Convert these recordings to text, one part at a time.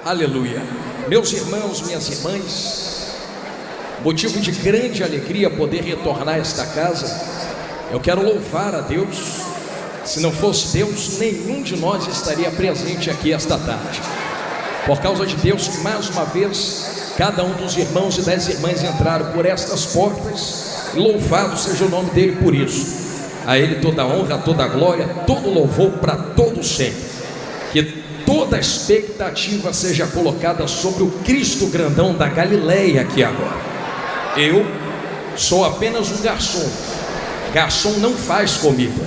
Aleluia. Meus irmãos, minhas irmãs, motivo de grande alegria poder retornar a esta casa. Eu quero louvar a Deus. Se não fosse Deus, nenhum de nós estaria presente aqui esta tarde. Por causa de Deus que mais uma vez cada um dos irmãos e das irmãs entraram por estas portas. Louvado seja o nome dele por isso. A ele toda a honra, toda a glória, todo louvor para todo sempre. Que toda a expectativa seja colocada sobre o Cristo grandão da Galileia aqui agora. Eu sou apenas um garçom. Garçom não faz comida,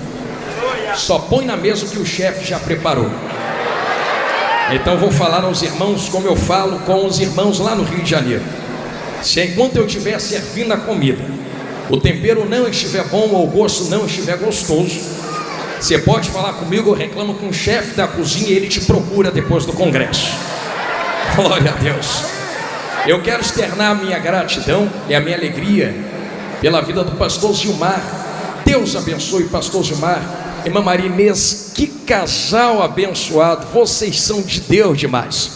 só põe na mesa o que o chefe já preparou. Então vou falar aos irmãos como eu falo com os irmãos lá no Rio de Janeiro. Se enquanto eu estiver servindo a comida, o tempero não estiver bom ou o gosto não estiver gostoso, você pode falar comigo, eu reclamo com o chefe da cozinha e ele te procura depois do congresso. Glória a Deus. Eu quero externar a minha gratidão e a minha alegria pela vida do pastor Gilmar. Deus abençoe, pastor Gilmar. Irmã Maria Inês, que casal abençoado. Vocês são de Deus demais.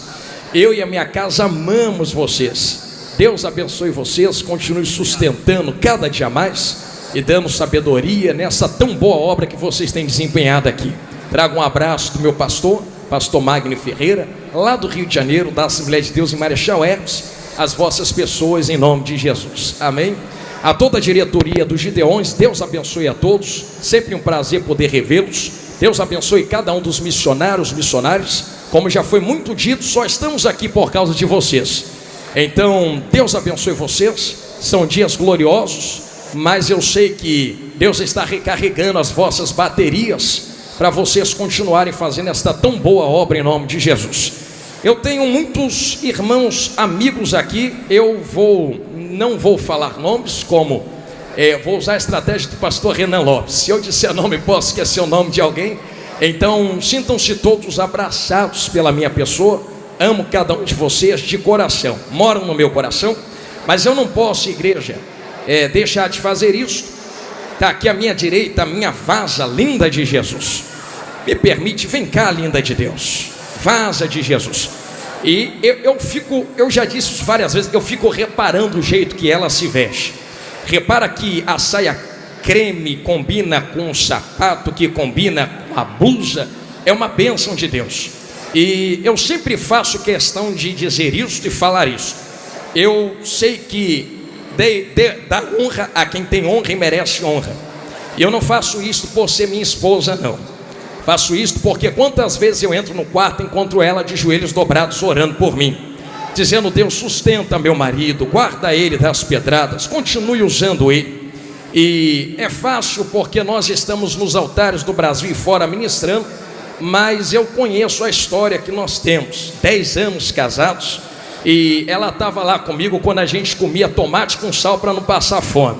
Eu e a minha casa amamos vocês. Deus abençoe vocês, continue sustentando cada dia mais e dando sabedoria nessa tão boa obra que vocês têm desempenhado aqui. Trago um abraço do meu pastor Magno Ferreira, lá do Rio de Janeiro, da Assembleia de Deus em Marechal Hermes, as vossas pessoas em nome de Jesus, amém? A toda a diretoria dos Gideões, Deus abençoe a todos, sempre um prazer poder revê-los. Deus abençoe cada um dos missionários, como já foi muito dito, só estamos aqui por causa de vocês. Então, Deus abençoe vocês, são dias gloriosos, mas eu sei que Deus está recarregando as vossas baterias para vocês continuarem fazendo esta tão boa obra em nome de Jesus. Eu tenho muitos irmãos, amigos aqui, não vou falar nomes, vou usar a estratégia do pastor Renan Lopes. Se eu disser nome, posso esquecer o nome de alguém. Então, sintam-se todos abraçados pela minha pessoa. Amo cada um de vocês de coração, moram no meu coração, mas eu não posso, igreja, deixar de fazer isso. Está aqui à minha direita a minha vaza linda de Jesus. Me permite, vem cá, linda de Deus, vaza de Jesus. E eu já disse isso várias vezes, eu fico reparando o jeito que ela se veste. Repara que a saia creme combina com o sapato, que combina com a blusa, é uma bênção de Deus. E eu sempre faço questão de dizer isso e falar isso. Eu sei que dá honra a quem tem honra e merece honra. E eu não faço isso por ser minha esposa, não. Faço isso porque quantas vezes eu entro no quarto e encontro ela de joelhos dobrados orando por mim, dizendo: Deus, sustenta meu marido, guarda ele das pedradas, continue usando ele. E é fácil porque nós estamos nos altares do Brasil e fora ministrando, mas eu conheço a história que nós temos, 10 anos casados. E ela estava lá comigo quando a gente comia tomate com sal para não passar fome.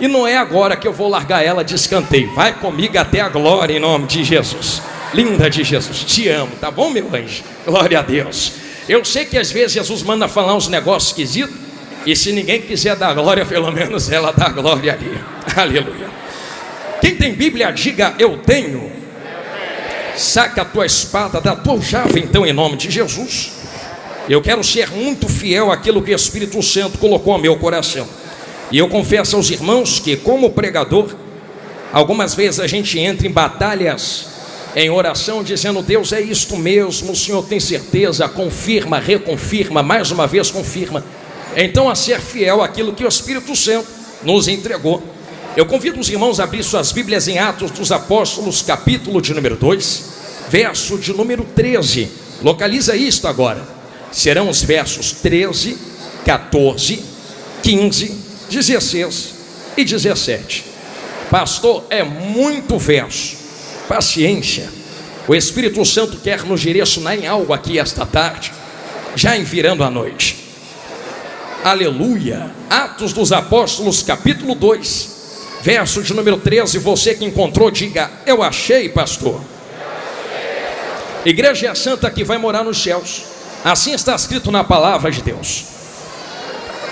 E não é agora que eu vou largar ela de escanteio. Vai comigo até a glória em nome de Jesus. Linda de Jesus, te amo, tá bom, meu anjo? Glória a Deus. Eu sei que às vezes Jesus manda falar uns negócios esquisitos, e se ninguém quiser dar glória, pelo menos ela dá glória ali. Aleluia. Quem tem Bíblia, diga: eu tenho. Saca a tua espada da tua aljava, então, em nome de Jesus. Eu quero ser muito fiel àquilo que o Espírito Santo colocou no meu coração. E eu confesso aos irmãos que, como pregador, algumas vezes a gente entra em batalhas em oração, dizendo: Deus, é isto mesmo, o Senhor tem certeza, confirma, reconfirma, mais uma vez confirma. Então, a ser fiel àquilo que o Espírito Santo nos entregou. Eu convido os irmãos a abrir suas Bíblias em Atos dos Apóstolos, capítulo de número 2, verso de número 13. Localiza isto agora. Serão os versos 13, 14, 15, 16 e 17. Pastor, é muito verso. Paciência. O Espírito Santo quer nos direcionar em algo aqui esta tarde, já em virando a noite. Aleluia. Atos dos Apóstolos, capítulo 2, verso de número 13. Você que encontrou, diga: eu achei, pastor. Igreja é a santa que vai morar nos céus. Assim está escrito na palavra de Deus.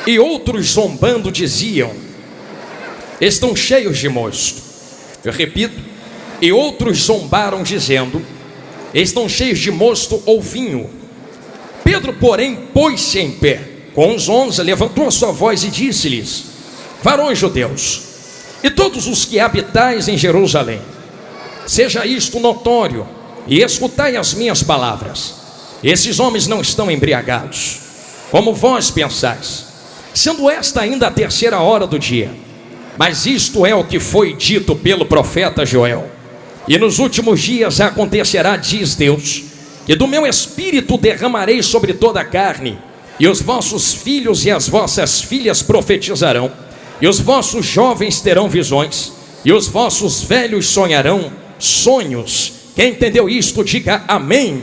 E outros zombando diziam: estão cheios de mosto. Eu repito: e outros zombaram dizendo: estão cheios de mosto ou vinho. Pedro, porém, pôs-se em pé com os 11, levantou a sua voz e disse-lhes: varões judeus, e todos os que habitais em Jerusalém, seja isto notório, e escutai as minhas palavras. Esses homens não estão embriagados, como vós pensais, sendo esta ainda a terceira hora do dia. Mas isto é o que foi dito pelo profeta Joel: e nos últimos dias acontecerá, diz Deus, que do meu espírito derramarei sobre toda a carne, e os vossos filhos e as vossas filhas profetizarão, e os vossos jovens terão visões, e os vossos velhos sonharão sonhos. Quem entendeu isto, diga amém.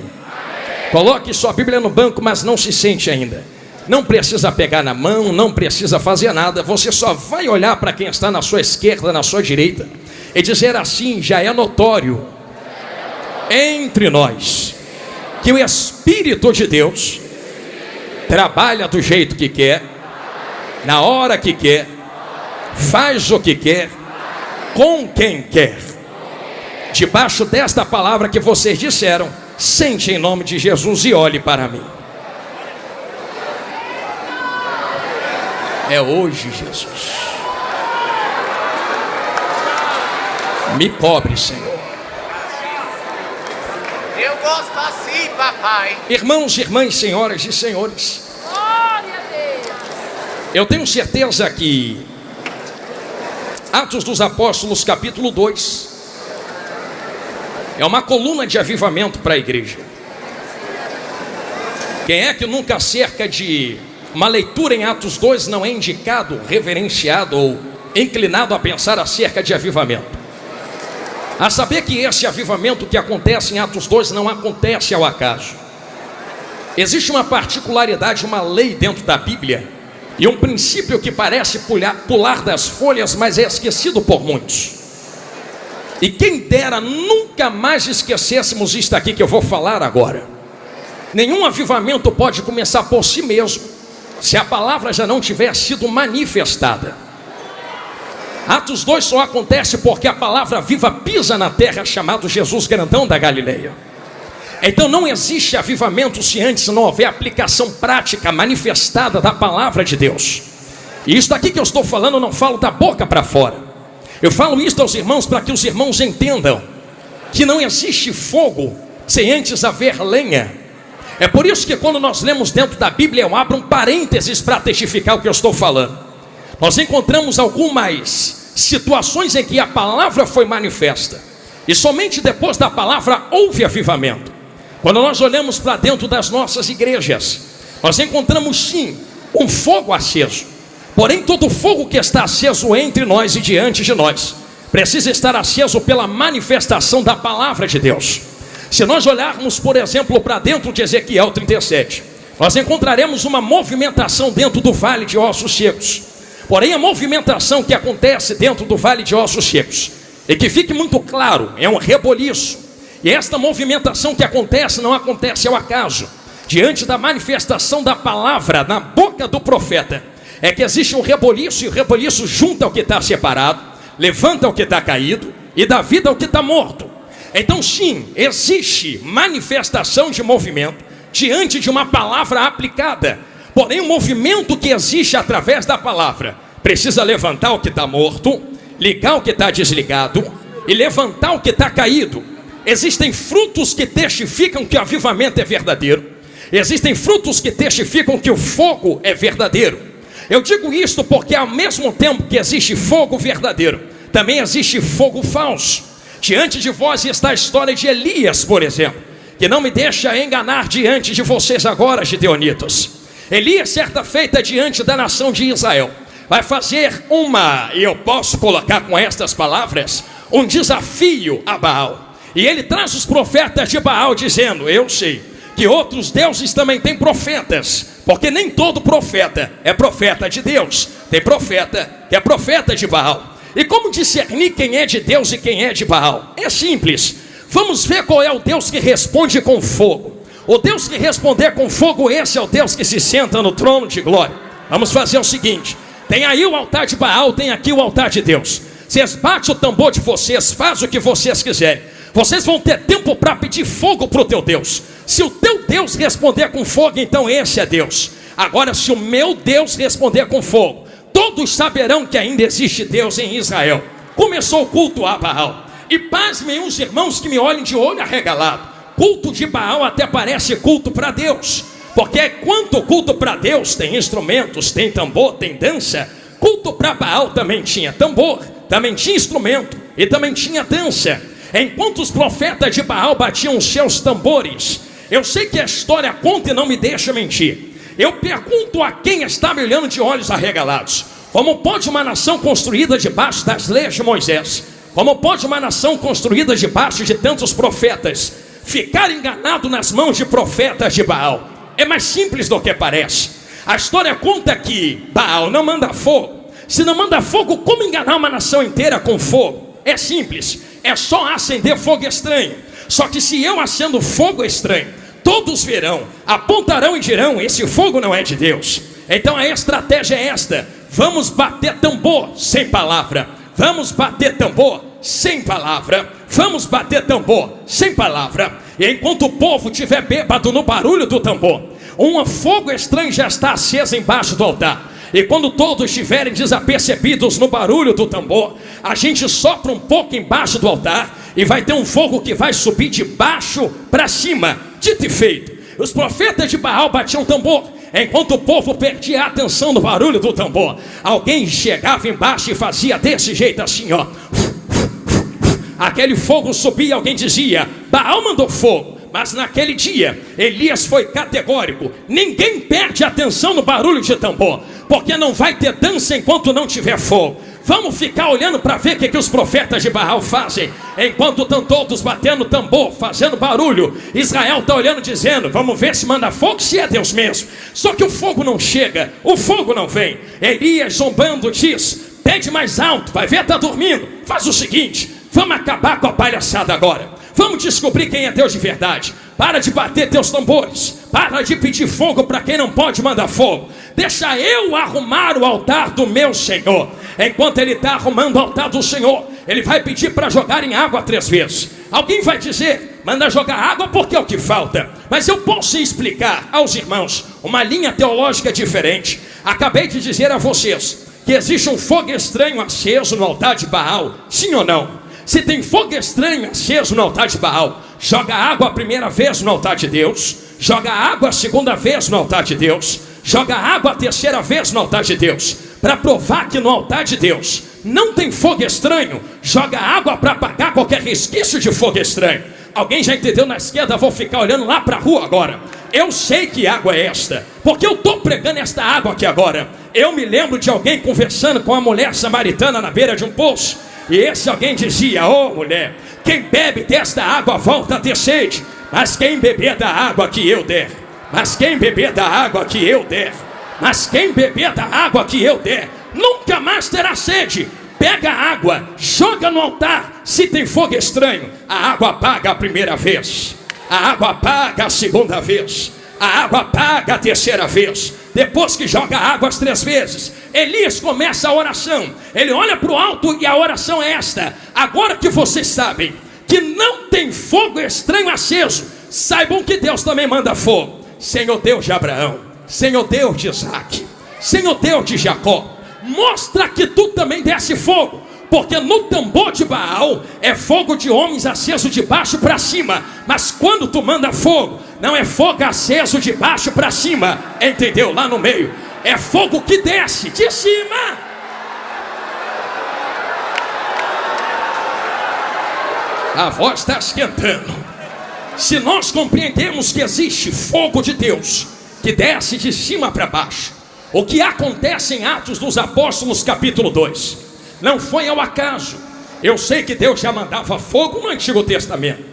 Coloque sua Bíblia no banco, mas não se sente ainda. Não precisa pegar na mão, não precisa fazer nada. Você só vai olhar para quem está na sua esquerda, na sua direita, e dizer assim: já é notório entre nós que o Espírito de Deus trabalha do jeito que quer, na hora que quer, faz o que quer, com quem quer. Debaixo desta palavra que vocês disseram, sente em nome de Jesus e olhe para mim. É hoje, Jesus. Me cobre, Senhor. Eu gosto assim, papai. Irmãos, irmãs, senhoras e senhores, Glória a Deus. eu tenho certeza que Atos dos Apóstolos, capítulo 2, é uma coluna de avivamento para a igreja. Quem é que nunca acerca de uma leitura em Atos 2 não é indicado, reverenciado ou inclinado a pensar acerca de avivamento? A saber que esse avivamento que acontece em Atos 2 não acontece ao acaso. Existe uma particularidade, uma lei dentro da Bíblia, e um princípio que parece pular das folhas, mas é esquecido por muitos. E quem dera nunca mais esquecêssemos isto aqui que eu vou falar agora. Nenhum avivamento pode começar por si mesmo, se a palavra já não tiver sido manifestada. Atos 2 só acontece porque a palavra viva pisa na terra, chamado Jesus Grandão da Galileia. Então não existe avivamento se antes não houver aplicação prática, manifestada da palavra de Deus. E isso aqui que eu estou falando, eu não falo da boca para fora. Eu falo isso aos irmãos para que os irmãos entendam que não existe fogo sem antes haver lenha. É por isso que quando nós lemos dentro da Bíblia, eu abro um parênteses para testificar o que eu estou falando. Nós encontramos algumas situações em que a palavra foi manifesta, e somente depois da palavra houve avivamento. Quando nós olhamos para dentro das nossas igrejas, nós encontramos sim um fogo aceso. Porém, todo fogo que está aceso entre nós e diante de nós precisa estar aceso pela manifestação da palavra de Deus. Se nós olharmos, por exemplo, para dentro de Ezequiel 37, nós encontraremos uma movimentação dentro do vale de ossos secos. Porém, a movimentação que acontece dentro do vale de ossos secos, e que fique muito claro, é um reboliço. E esta movimentação que acontece não acontece ao acaso. Diante da manifestação da palavra na boca do profeta, é que existe um reboliço, e o reboliço junta o que está separado, levanta o que está caído e dá vida ao que está morto. Então sim, existe manifestação de movimento diante de uma palavra aplicada. Porém, o movimento que existe através da palavra precisa levantar o que está morto, ligar o que está desligado e levantar o que está caído. Existem frutos que testificam que o avivamento é verdadeiro. Existem frutos que testificam que o fogo é verdadeiro. Eu digo isto porque ao mesmo tempo que existe fogo verdadeiro, também existe fogo falso. Diante de vós está a história de Elias, por exemplo, que não me deixa enganar diante de vocês agora, gideonitas. Elias, certa feita diante da nação de Israel, vai fazer e eu posso colocar com estas palavras, um desafio a Baal. E ele traz os profetas de Baal dizendo: eu sei que outros deuses também têm profetas, porque nem todo profeta é profeta de Deus. Tem profeta que é profeta de Baal. E como discernir quem é de Deus e quem é de Baal? É simples. Vamos ver qual é o Deus que responde com fogo. O Deus que responder com fogo, esse é o Deus que se senta no trono de glória. Vamos fazer o seguinte: tem aí o altar de Baal, tem aqui o altar de Deus. Vocês batem o tambor de vocês, faz o que vocês quiserem. Vocês vão ter tempo para pedir fogo para o teu Deus. Se o teu Deus responder com fogo, então esse é Deus. Agora, se o meu Deus responder com fogo, todos saberão que ainda existe Deus em Israel. Começou o culto a Baal. E pasmem os irmãos que me olhem de olho arregalado. Culto de Baal até parece culto para Deus, porque enquanto culto para Deus tem instrumentos, tem tambor, tem dança, culto para Baal também tinha tambor, também tinha instrumento e também tinha dança. Enquanto os profetas de Baal batiam os seus tambores, eu sei que a história conta e não me deixa mentir. Eu pergunto a quem está me olhando de olhos arregalados: como pode uma nação construída debaixo das leis de Moisés, como pode uma nação construída debaixo de tantos profetas ficar enganado nas mãos de profetas de Baal? É mais simples do que parece. A história conta que Baal não manda fogo. Se não manda fogo, como enganar uma nação inteira com fogo? É simples, é só acender fogo estranho. Só que se eu acendo fogo estranho, todos verão, apontarão e dirão: esse fogo não é de Deus. Então a estratégia é esta: vamos bater tambor sem palavra, vamos bater tambor sem palavra, vamos bater tambor sem palavra. E enquanto o povo estiver bêbado no barulho do tambor, um fogo estranho já está aceso embaixo do altar. E quando todos estiverem desapercebidos no barulho do tambor, a gente sopra um pouco embaixo do altar e vai ter um fogo que vai subir de baixo para cima. Dito e feito, os profetas de Baal batiam tambor. Enquanto o povo perdia a atenção no barulho do tambor, alguém chegava embaixo e fazia desse jeito assim, ó. Aquele fogo subia e alguém dizia: Baal mandou fogo. Mas naquele dia, Elias foi categórico: ninguém perde atenção no barulho de tambor, porque não vai ter dança enquanto não tiver fogo. Vamos ficar olhando para ver o que os profetas de Baal fazem. Enquanto estão todos batendo tambor, fazendo barulho, Israel está olhando dizendo: vamos ver se manda fogo, se é Deus mesmo. Só que o fogo não chega, o fogo não vem. Elias, zombando, diz: pede mais alto, vai ver, está dormindo. Faz o seguinte, vamos acabar com a palhaçada agora. Vamos descobrir quem é Deus de verdade. Para de bater teus tambores, para de pedir fogo para quem não pode mandar fogo. Deixa eu arrumar o altar do meu Senhor. Enquanto ele está arrumando o altar do Senhor, ele vai pedir para jogar em água 3 vezes. Alguém vai dizer: manda jogar água porque é o que falta. Mas eu posso explicar aos irmãos uma linha teológica diferente. Acabei de dizer a vocês que existe um fogo estranho aceso no altar de Baal. Sim ou não? Se tem fogo estranho aceso no altar de Baal, joga água a primeira vez no altar de Deus, joga água a segunda vez no altar de Deus, joga água a terceira vez no altar de Deus, para provar que no altar de Deus não tem fogo estranho. Joga água para apagar qualquer resquício de fogo estranho. Alguém já entendeu na esquerda? Vou ficar olhando lá para a rua agora. Eu sei que água é esta, porque eu estou pregando esta água aqui agora. Eu me lembro de alguém conversando com a mulher samaritana na beira de um poço. E esse alguém dizia: ô mulher, quem bebe desta água volta a ter sede, mas quem beber da água que eu der, mas quem beber da água que eu der, mas quem beber da água que eu der, nunca mais terá sede. Pega a água, joga no altar. Se tem fogo estranho, a água apaga a primeira vez, a água apaga a segunda vez, a água apaga a terceira vez. Depois que joga água as 3 vezes, Elias começa a oração. Ele olha para o alto e a oração é esta: agora que vocês sabem que não tem fogo estranho aceso, saibam que Deus também manda fogo. Senhor Deus de Abraão, Senhor Deus de Isaac, Senhor Deus de Jacó, mostra que tu também desce fogo. Porque no tambor de Baal é fogo de homens aceso de baixo para cima, mas quando tu manda fogo, não é fogo aceso de baixo para cima, entendeu? Lá no meio é fogo que desce de cima. A voz está esquentando. Se nós compreendemos que existe fogo de Deus que desce de cima para baixo, o que acontece em Atos dos Apóstolos capítulo 2 não foi ao acaso. Eu sei que Deus já mandava fogo no Antigo Testamento,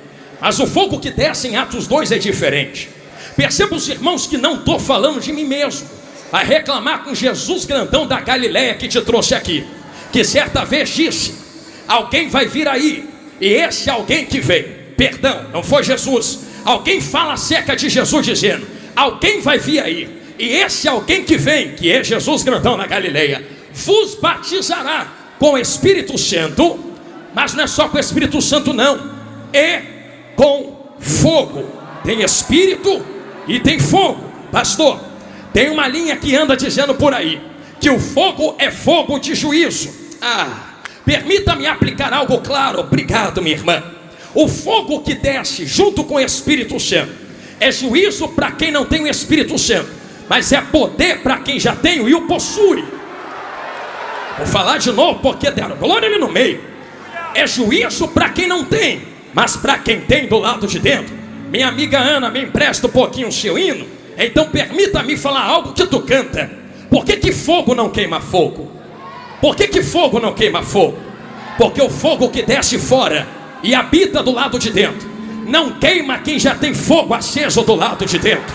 mas o fogo que desce em Atos 2 é diferente. Perceba, os irmãos, que não estou falando de mim mesmo. Vai reclamar com Jesus grandão da Galileia que te trouxe aqui, que certa vez disse: alguém vai vir aí, e esse alguém que veio, perdão, não foi Jesus. Alguém fala acerca de Jesus dizendo: alguém vai vir aí, e esse alguém que vem, que é Jesus grandão na Galileia, vos batizará com o Espírito Santo. Mas não é só com o Espírito Santo não, é com fogo. tem espírito e tem fogo. Pastor, tem uma linha que anda dizendo por aí que o fogo é fogo de juízo. Permita-me aplicar algo claro. Obrigado, minha irmã. O fogo que desce junto com o Espírito Santo é juízo para quem não tem o Espírito Santo, mas é poder para quem já tem e o possui. Vou falar de novo porque deram glória ali no meio. É juízo para quem não tem, mas para quem tem do lado de dentro. Minha amiga Ana, me empresta um pouquinho o seu hino. Então permita-me falar algo que tu canta. Por que fogo não queima fogo? Por que fogo não queima fogo? Porque o fogo que desce fora e habita do lado de dentro não queima quem já tem fogo aceso do lado de dentro.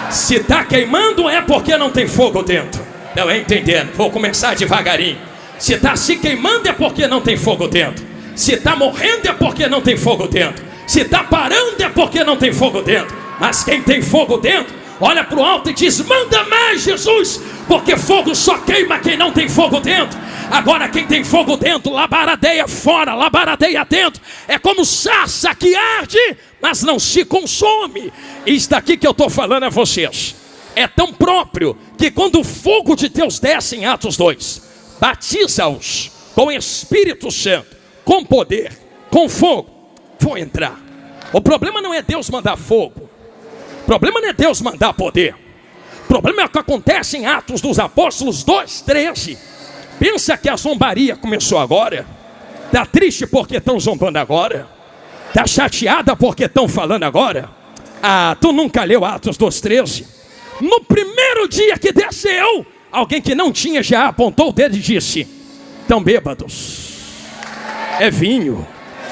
Se está queimando é porque não tem fogo dentro. Não é entendendo? Vou começar devagarinho. Se está se queimando é porque não tem fogo dentro. Se está morrendo é porque não tem fogo dentro. Se está parando é porque não tem fogo dentro. Mas quem tem fogo dentro, olha para o alto e diz: manda mais, Jesus, porque fogo só queima quem não tem fogo dentro. Agora quem tem fogo dentro, labaradeia fora, labaradeia dentro. É como sarça que arde, mas não se consome. Isso daqui que eu estou falando a vocês é tão próprio que quando o fogo de Deus desce em Atos 2, batiza-os com Espírito Santo, com poder, com fogo. Vou entrar. O problema não é Deus mandar fogo. O problema não é Deus mandar poder. O problema é o que acontece em Atos dos Apóstolos 2:13. Pensa que a zombaria começou agora? Está triste porque estão zombando agora? Está chateada porque estão falando agora? Tu nunca leu Atos 2:13? No primeiro dia que desceu, alguém que não tinha já apontou o dedo e disse: estão bêbados. É vinho.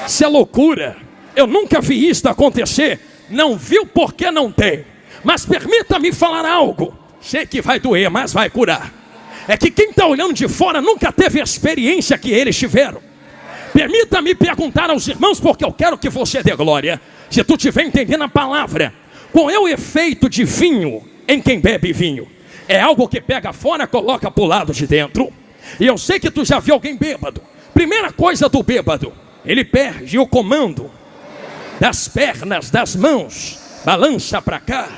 Isso é loucura. Eu nunca vi isso acontecer. Não viu porque não tem. Mas permita-me falar algo. Sei que vai doer, mas vai curar. É que quem está olhando de fora nunca teve a experiência que eles tiveram. Permita-me perguntar aos irmãos, porque eu quero que você dê glória. Se tu estiver entendendo a palavra, qual é o efeito de vinho em quem bebe vinho? É algo que pega fora, coloca para o lado de dentro. E eu sei que tu já viu alguém bêbado. Primeira coisa do bêbado, ele perde o comando das pernas, das mãos. Balança para cá,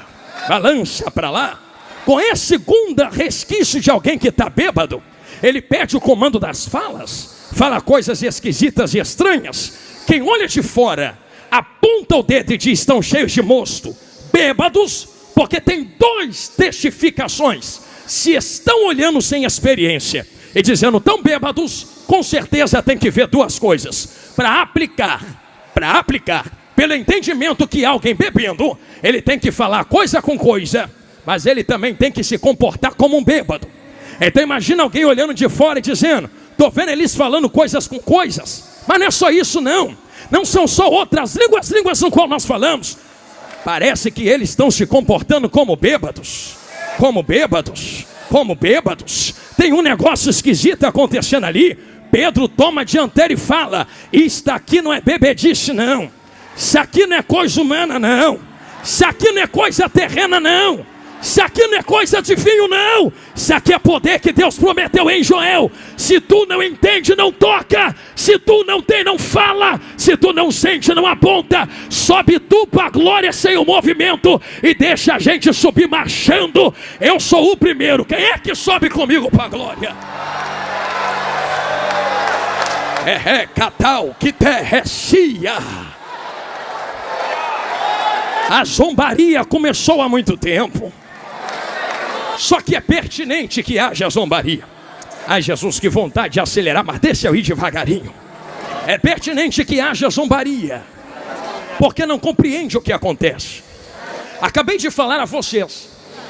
balança para lá. Com esse segundo resquício de alguém que está bêbado, ele perde o comando das falas. Fala coisas esquisitas e estranhas. Quem olha de fora, aponta o dedo e diz: estão cheios de mosto. Bêbados, porque tem duas testificações. Se estão olhando sem experiência e dizendo tão bêbados, com certeza tem que ver duas coisas. Para aplicar, pelo entendimento que alguém bebendo, ele tem que falar coisa com coisa, mas ele também tem que se comportar como um bêbado. Então imagina alguém olhando de fora e dizendo: estou vendo eles falando coisas com coisas. Mas não é só isso não. Não são só outras línguas no qual nós falamos. Parece que eles estão se comportando como bêbados. Tem um negócio esquisito acontecendo ali. Pedro toma a dianteira e fala: isso aqui não é bebedice não. Isso aqui não é coisa humana não. Isso aqui não é coisa terrena não. Isso aqui não é coisa de vinho não. Isso aqui é poder que Deus prometeu em Joel. Se tu não entende, não toca. Se tu não tem, não fala. Se tu não sente, não aponta. Sobe tu para a glória sem o movimento e deixa a gente subir marchando. Eu sou o primeiro. Quem é que sobe comigo para a glória? Catal que terrecia. A zombaria começou há muito tempo. Só que é pertinente que haja zombaria. Ai, Jesus, que vontade de acelerar, mas deixa eu ir devagarinho. É pertinente que haja zombaria, porque não compreende o que acontece. Acabei de falar a vocês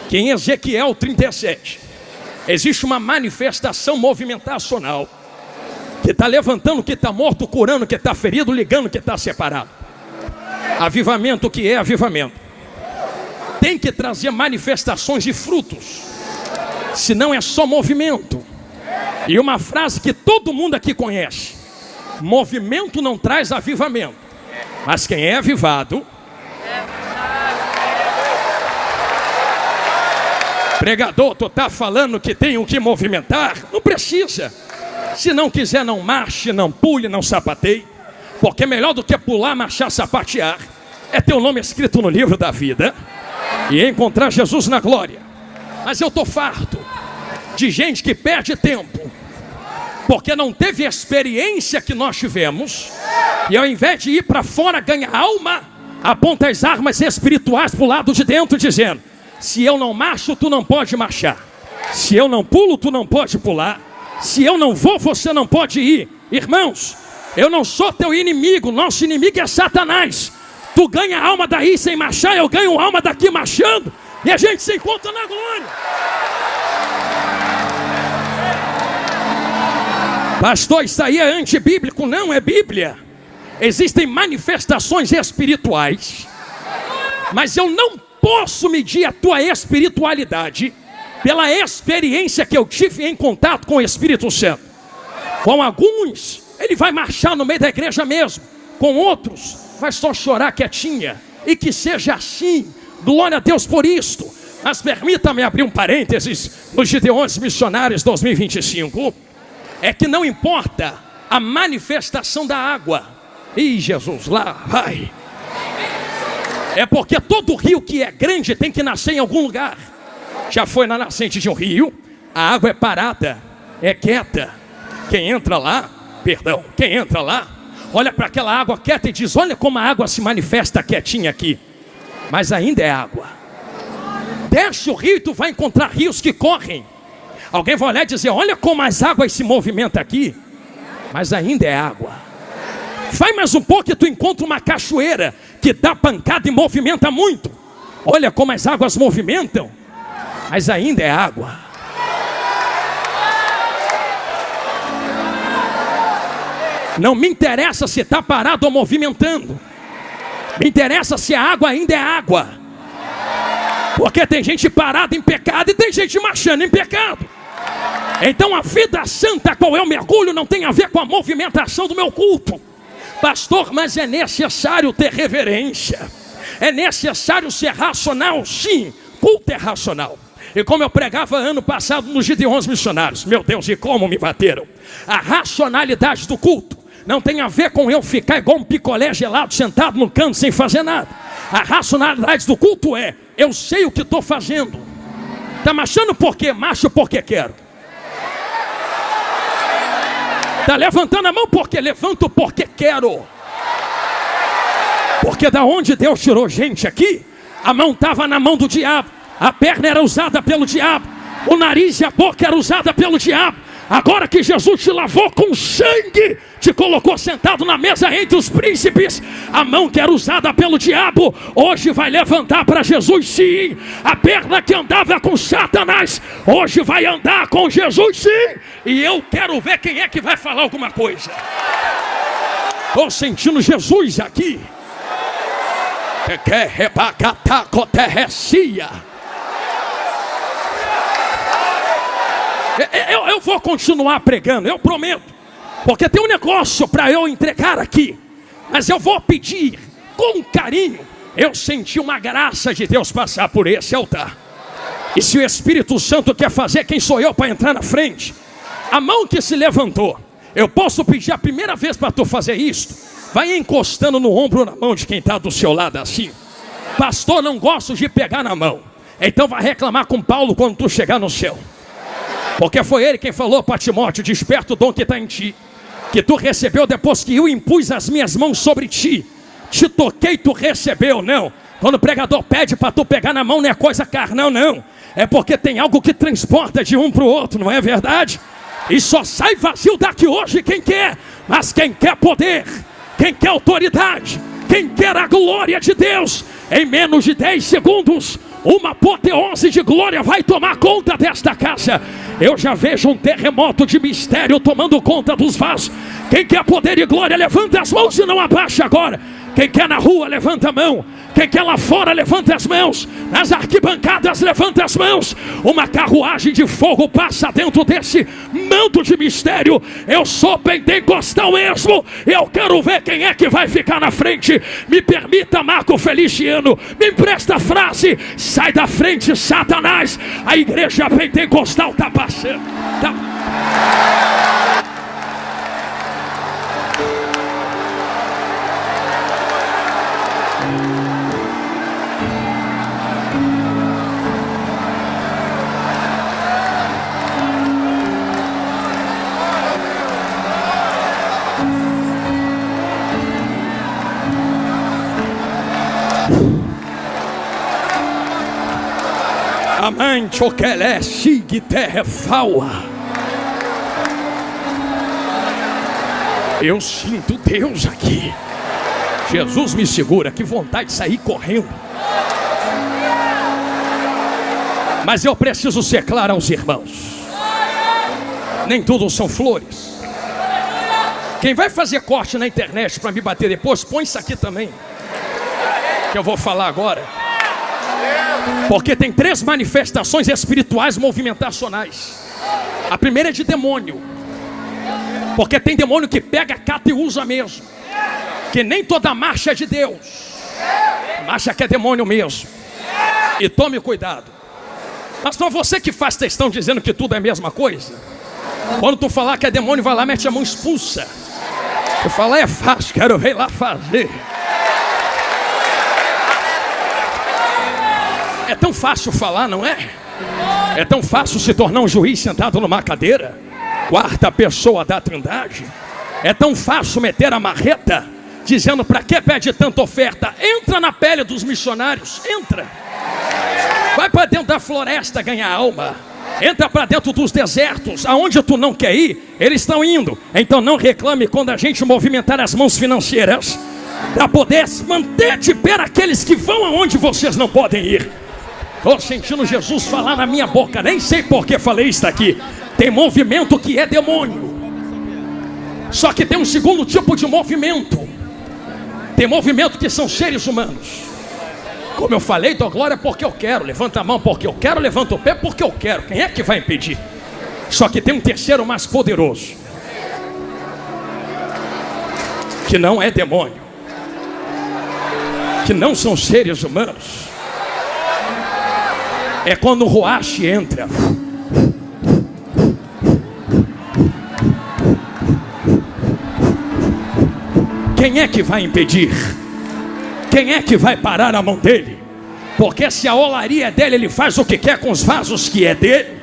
que em Ezequiel 37 existe uma manifestação movimentacional que está levantando o que está morto, curando o que está ferido, ligando o que está separado. Avivamento, que é avivamento, tem que trazer manifestações e frutos, senão é só movimento. E uma frase que todo mundo aqui conhece: movimento não traz avivamento, mas quem é avivado. Pregador, tu está falando que tem o que movimentar? Não precisa. Se não quiser, não marche, não pule, não sapateie, porque é melhor do que pular, marchar, sapatear. é ter o nome escrito no livro da vida e encontrar Jesus na glória. Mas eu estou farto de gente que perde tempo porque não teve a experiência que nós tivemos, e ao invés de ir para fora ganhar alma, aponta as armas espirituais para o lado de dentro, dizendo: se eu não marcho, tu não pode marchar. Se eu não pulo, tu não pode pular. Se eu não vou, você não pode ir. Irmãos, eu não sou teu inimigo. Nosso inimigo é Satanás. Tu ganha alma daí sem marchar, eu ganho alma daqui marchando, e a gente se encontra na glória. Pastor, isso aí é antibíblico. Não, é Bíblia. Existem manifestações espirituais, mas eu não posso medir a tua espiritualidade pela experiência que eu tive em contato com o Espírito Santo. Com alguns, ele vai marchar no meio da igreja mesmo. Com outros, vai só chorar quietinha. E que seja assim. Glória a Deus por isto. Mas permita-me abrir um parênteses nos Gideões Missionários 2025. É que não importa a manifestação da água. Ih, Jesus, lá vai. É porque todo rio que é grande tem que nascer em algum lugar. Já foi na nascente de um rio, a água é parada, é quieta. Quem entra lá, olha para aquela água quieta e diz: olha como a água se manifesta quietinha aqui. Mas ainda é água. Desce o rio e tu vai encontrar rios que correm. Alguém vai olhar e dizer: olha como as águas se movimentam aqui. Mas ainda é água. Vai mais um pouco e tu encontra uma cachoeira que dá pancada e movimenta muito. Olha como as águas movimentam. Mas ainda é água. Não me interessa se está parado ou movimentando. Me interessa se a água ainda é água. Porque tem gente parada em pecado e tem gente marchando em pecado. Então a vida santa a qual eu mergulho não tem a ver com a movimentação do meu culto. Pastor, mas é necessário ter reverência. É necessário ser racional, sim. Culto é racional. E como eu pregava ano passado nos Gideões Missionários, meu Deus, e como me bateram. A racionalidade do culto não tem a ver com eu ficar igual um picolé gelado sentado no canto sem fazer nada. A racionalidade do culto é: eu sei o que estou fazendo. Está marchando por quê? Marcho porque quero. Está levantando a mão porque levanto porque quero. Porque da onde Deus tirou gente aqui, a mão estava na mão do diabo, a perna era usada pelo diabo, o nariz e a boca era usada pelo diabo. Agora que Jesus te lavou com sangue, te colocou sentado na mesa entre os príncipes, a mão que era usada pelo diabo, hoje vai levantar para Jesus, sim. A perna que andava com Satanás, hoje vai andar com Jesus, sim. E eu quero ver quem é que vai falar alguma coisa. Estou sentindo Jesus aqui. Eu vou continuar pregando, eu prometo. Porque tem um negócio para eu entregar aqui. Mas eu vou pedir com carinho. Eu senti uma graça de Deus passar por esse altar. E se o Espírito Santo quer fazer, quem sou eu para entrar na frente? A mão que se levantou, eu posso pedir a primeira vez para tu fazer isto. Vai encostando no ombro ou na mão de quem está do seu lado assim. Pastor, não gosto de pegar na mão. Então vai reclamar com Paulo quando tu chegar no céu. Porque foi ele quem falou para Timóteo: desperta o dom que está em ti, que tu recebeu depois que eu impus as minhas mãos sobre ti. Te toquei, tu recebeu. Não, quando o pregador pede para tu pegar na mão, não é coisa carnal, não. É porque tem algo que transporta de um para o outro, não é verdade? E só sai vazio daqui hoje quem quer. Mas quem quer poder, quem quer autoridade, quem quer a glória de Deus, em menos de 10 segundos, uma apoteose de glória vai tomar conta desta casa. Eu já vejo um terremoto de mistério tomando conta dos vasos. Quem quer poder e glória, levanta as mãos e não abaixa agora. Quem quer na rua, levanta a mão. Quem quer lá fora, levanta as mãos. Nas arquibancadas, levanta as mãos. Uma carruagem de fogo passa dentro desse manto de mistério. Eu sou pentecostal mesmo. Eu quero ver quem é que vai ficar na frente. Me permita, Marco Feliciano, me empresta a frase: sai da frente, Satanás. A igreja pentecostal está passando. Amante o que é chique terra faua. Eu sinto Deus aqui. Jesus me segura, que vontade de sair correndo. Mas eu preciso ser claro aos irmãos. Nem tudo são flores. Quem vai fazer corte na internet para me bater depois, põe isso aqui também, que eu vou falar agora. Porque tem 3 manifestações espirituais movimentacionais. A primeira é de demônio. Porque tem demônio que pega, cata e usa mesmo. Que nem toda marcha é de Deus. A marcha que é demônio mesmo. E tome cuidado. Mas para você que faz textão dizendo que tudo é a mesma coisa, quando tu falar que é demônio, vai lá, mete a mão, expulsa. Eu falo, é fácil, quero ver lá fazer. É tão fácil falar, não é? É tão fácil se tornar um juiz sentado numa cadeira, 4ª pessoa da Trindade. É tão fácil meter a marreta, dizendo para que pede tanta oferta? Entra na pele dos missionários, entra. Vai para dentro da floresta ganhar alma. Entra para dentro dos desertos, aonde tu não quer ir, eles estão indo. Então não reclame quando a gente movimentar as mãos financeiras, para poder manter de pé aqueles que vão aonde vocês não podem ir. Estou sentindo Jesus falar na minha boca, nem sei por que falei isso aqui. Tem movimento que é demônio. Só que tem um segundo tipo de movimento. Tem movimento que são seres humanos. Como eu falei, dou glória porque eu quero. Levanta a mão porque eu quero, levanta o pé porque eu quero. Quem é que vai impedir? Só que tem um terceiro mais poderoso, que não é demônio, que não são seres humanos. É quando o Ruach entra. Quem é que vai impedir? Quem é que vai parar a mão dele? Porque se a olaria é dele, ele faz o que quer com os vasos que é dele.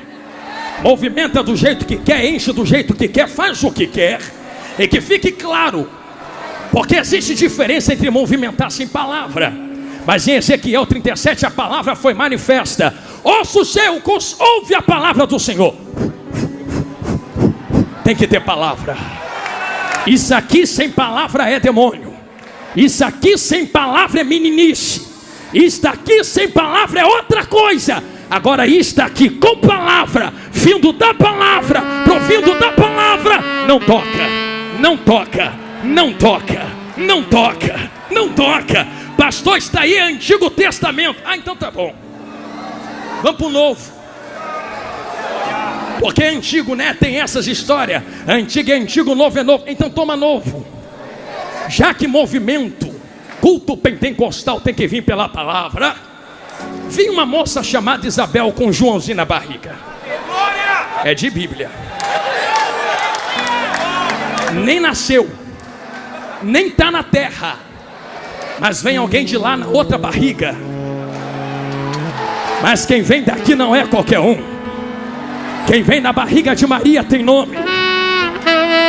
Movimenta do jeito que quer, enche do jeito que quer, faz o que quer. E que fique claro, porque existe diferença entre movimentar sem palavra. Mas em Ezequiel 37 a palavra foi manifesta. Ouça seus, ouve a palavra do Senhor. Tem que ter palavra. Isso aqui sem palavra é demônio. Isso aqui sem palavra é meninice. Isto aqui sem palavra é outra coisa. Agora isto aqui com palavra, vindo da palavra, provindo da palavra, não toca, não toca, não toca, não toca, não toca. Pastor, está aí Antigo Testamento. Ah, então tá bom. Vamos para o Novo. Porque é antigo, né? Tem essas histórias. Antigo é antigo, novo é novo. Então toma novo. Já que movimento, culto pentecostal tem que vir pela palavra. Vi uma moça chamada Isabel com Joãozinho na barriga. É de Bíblia. Nem nasceu, nem está na terra, mas vem alguém de lá na outra barriga. Mas quem vem daqui não é qualquer um. Quem vem na barriga de Maria tem nome.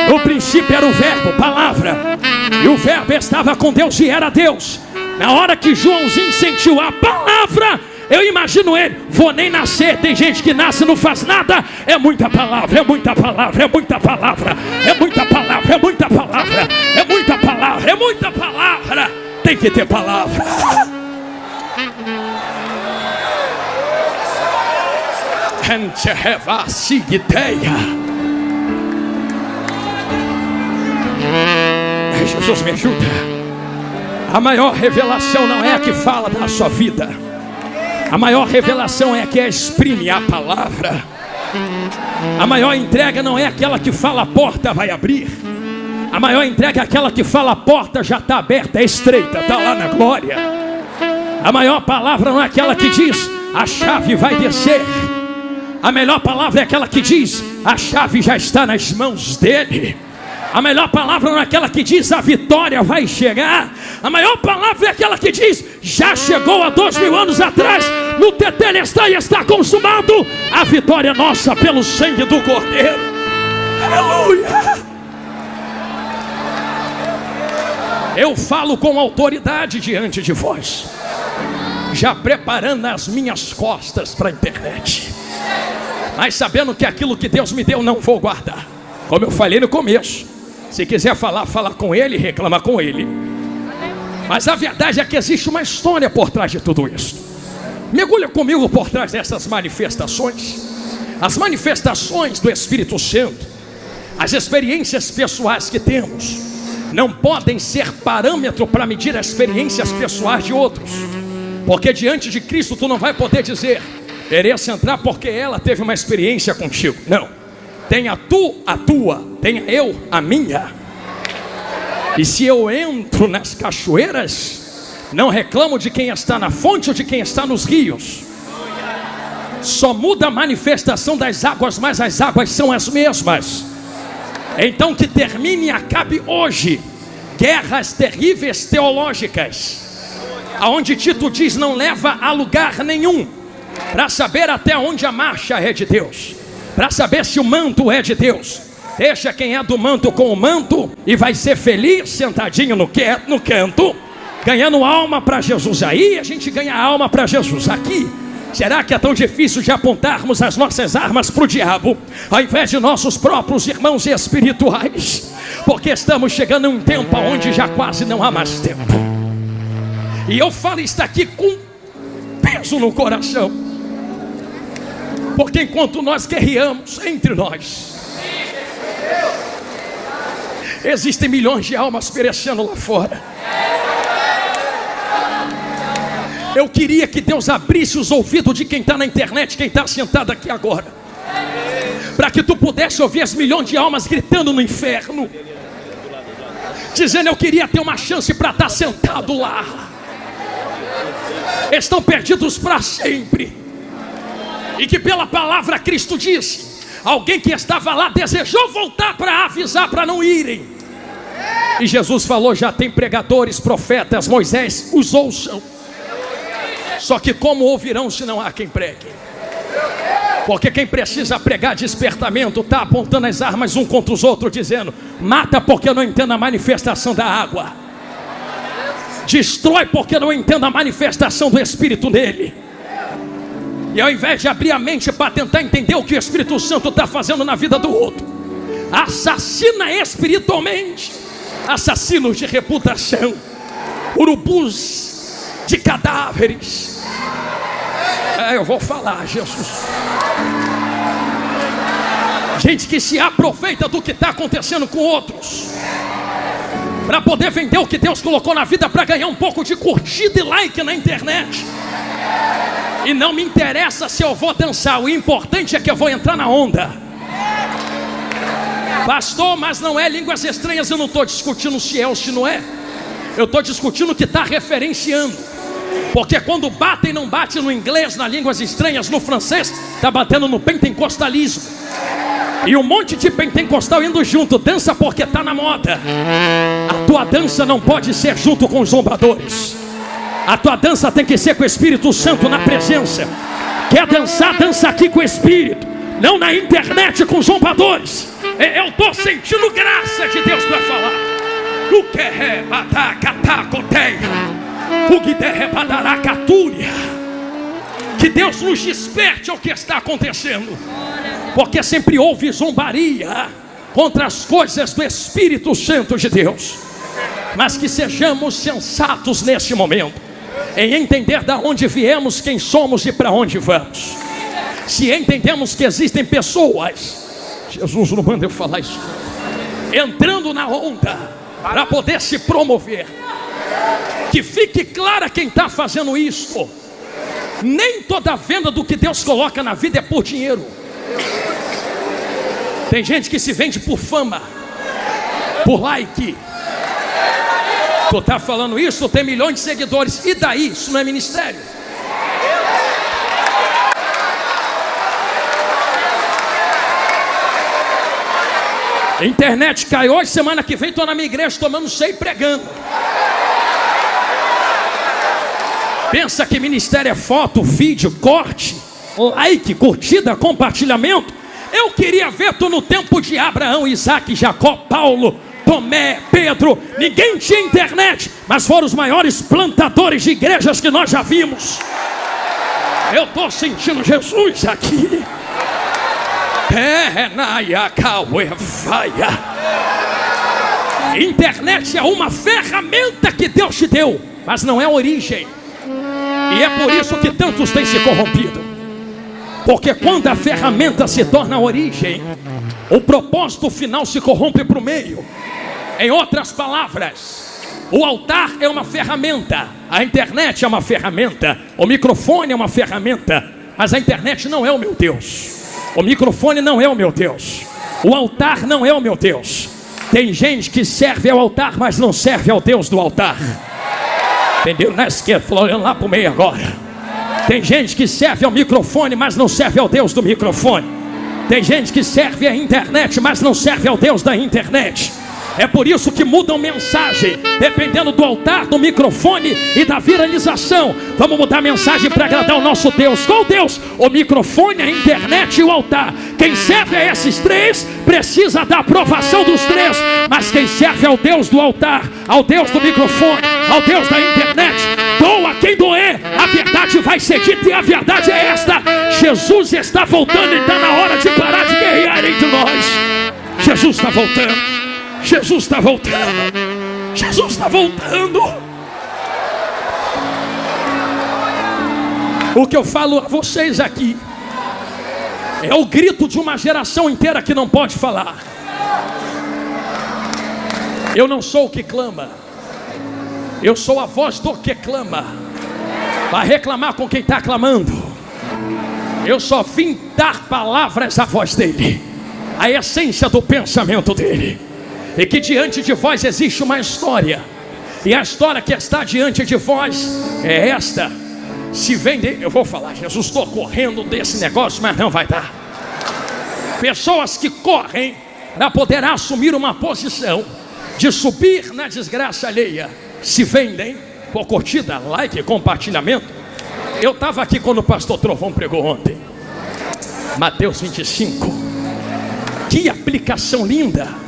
No princípio era o verbo, palavra. E o verbo estava com Deus e era Deus. Na hora que Joãozinho sentiu a palavra, eu imagino ele, vou nem nascer. Tem gente que nasce e não faz nada. É muita palavra, é muita palavra, é muita palavra, é muita palavra, é muita palavra, é muita palavra, é muita palavra. Tem que ter palavra. Jesus me ajuda. A maior revelação não é a que fala da sua vida. A maior revelação é a que exprime a palavra. A maior entrega não é aquela que fala a porta vai abrir. A maior entrega é aquela que fala a porta já está aberta, é estreita, está lá na glória. A maior palavra não é aquela que diz a chave vai descer. A melhor palavra é aquela que diz a chave já está nas mãos dele. A melhor palavra não é aquela que diz a vitória vai chegar. A maior palavra é aquela que diz já chegou há 2000 anos atrás. No tetelestai está consumado. A vitória é nossa pelo sangue do Cordeiro. Aleluia. Eu falo com autoridade diante de vós. já preparando as minhas costas para a internet, mas sabendo que aquilo que Deus me deu não vou guardar. Como eu falei no começo, se quiser falar, fala com ele, reclama com ele. Mas a verdade é que existe uma história por trás de tudo isso. Mergulha comigo por trás dessas manifestações. As manifestações do Espírito Santo, as experiências pessoais que temos, não podem ser parâmetro para medir as experiências pessoais de outros. Porque diante de Cristo tu não vai poder dizer: mereço entrar porque ela teve uma experiência contigo. Não, tenha tu a tua, tenha eu a minha. E se eu entro nas cachoeiras, não reclamo de quem está na fonte ou de quem está nos rios. Só muda a manifestação das águas, mas as águas são as mesmas. Então que termine e acabe hoje guerras terríveis teológicas, aonde Tito diz não leva a lugar nenhum, para saber até onde a marcha é de Deus, para saber se o manto é de Deus. Deixa quem é do manto com o manto e vai ser feliz sentadinho no canto, ganhando alma para Jesus. Aí a gente ganha alma para Jesus. Aqui, será que é tão difícil de apontarmos as nossas armas para o diabo, ao invés de nossos próprios irmãos espirituais? Porque estamos chegando a um tempo onde já quase não há mais tempo. E eu falo isso aqui com peso no coração, porque enquanto nós guerreamos entre nós, existem milhões de almas perecendo lá fora. Eu queria que Deus abrisse os ouvidos de quem está na internet, quem está sentado aqui agora, para que tu pudesse ouvir as milhões de almas gritando no inferno, dizendo: eu queria ter uma chance para estar sentado lá. Estão perdidos para sempre. E que pela palavra Cristo disse: alguém que estava lá desejou voltar para avisar para não irem. E Jesus falou: já tem pregadores, profetas, Moisés, os ouçam. Só que como ouvirão se não há quem pregue? Porque quem precisa pregar despertamento está apontando as armas um contra os outros, dizendo: mata porque eu não entendo a manifestação da água, destrói porque eu não entendo a manifestação do Espírito nele. E ao invés de abrir a mente para tentar entender o que o Espírito Santo está fazendo na vida do outro, assassina espiritualmente, assassinos de reputação, urubus de cadáveres. Eu vou falar, Jesus. Gente que se aproveita do que está acontecendo com outros, para poder vender o que Deus colocou na vida, para ganhar um pouco de curtida e like na internet. E não me interessa se eu vou dançar, o importante é que eu vou entrar na onda. Pastor, mas não é línguas estranhas. Eu não estou discutindo se é ou se não é. Eu estou discutindo o que está referenciando. Porque quando batem, não bate no inglês, nas línguas estranhas, no francês, está batendo no pentecostalismo. E um monte de pentecostal indo junto, dança porque está na moda. A tua dança não pode ser junto com os zombadores. A tua dança tem que ser com o Espírito Santo na presença. Quer dançar, dança aqui com o Espírito, não na internet com zombadores. Eu estou sentindo graça de Deus para falar. O que é que Deus nos desperte ao que está acontecendo, porque sempre houve zombaria contra as coisas do Espírito Santo de Deus. Mas que sejamos sensatos nesse momento, em entender de onde viemos, quem somos e para onde vamos. Se entendemos que existem pessoas, Jesus não manda eu falar isso, entrando na onda para poder se promover, que fique clara quem está fazendo isso. Nem toda venda do que Deus coloca na vida é por dinheiro. Tem gente que se vende por fama, por like. Tu está falando isso, tem milhões de seguidores, e daí? Isso não é ministério. Internet cai hoje, semana que vem estou na minha igreja tomando ceia e pregando. Pensa que ministério é foto, vídeo, corte, like, curtida, compartilhamento? Eu queria ver tu no tempo de Abraão, Isaac, Jacó, Paulo, Tomé, Pedro. Ninguém tinha internet, mas foram os maiores plantadores de igrejas que nós já vimos. Eu estou sentindo Jesus aqui. Internet é uma ferramenta que Deus te deu, mas não é a origem. E é por isso que tantos têm se corrompido. Porque quando a ferramenta se torna a origem, o propósito final se corrompe para o meio. Em outras palavras, o altar é uma ferramenta, a internet é uma ferramenta, o microfone é uma ferramenta, mas a internet não é o meu Deus. O microfone não é o meu Deus. O altar não é o meu Deus. Tem gente que serve ao altar, mas não serve ao Deus do altar. Entendeu? Na esquerda, olhando lá para o meio agora. Tem gente que serve ao microfone, mas não serve ao Deus do microfone. Tem gente que serve à internet, mas não serve ao Deus da internet. É por isso que mudam mensagem, dependendo do altar, do microfone e da viralização. Vamos mudar a mensagem para agradar o nosso Deus. Qual Deus? O microfone, a internet e o altar. Quem serve a esses três precisa da aprovação dos três. Mas quem serve ao Deus do altar, ao Deus do microfone, ao Deus da internet, doa quem doer, a verdade vai ser dita. E a verdade é esta: Jesus está voltando e está na hora de parar de guerrear entre nós. Jesus está voltando. Jesus está voltando. Jesus está voltando. O que eu falo a vocês aqui é o grito de uma geração inteira que não pode falar. Eu não sou o que clama, eu sou a voz do que clama. Vai reclamar com quem está clamando. Eu só vim dar palavras à voz dele, a essência do pensamento dele. E que diante de vós existe uma história, e a história que está diante de vós é esta. Se vende, eu vou falar, Jesus, estou correndo desse negócio, mas não vai dar. Pessoas que correm para poder assumir uma posição de subir na desgraça alheia, se vendem por curtida, like, compartilhamento. Eu estava aqui quando o pastor Trovão pregou ontem, Mateus 25. Que aplicação linda.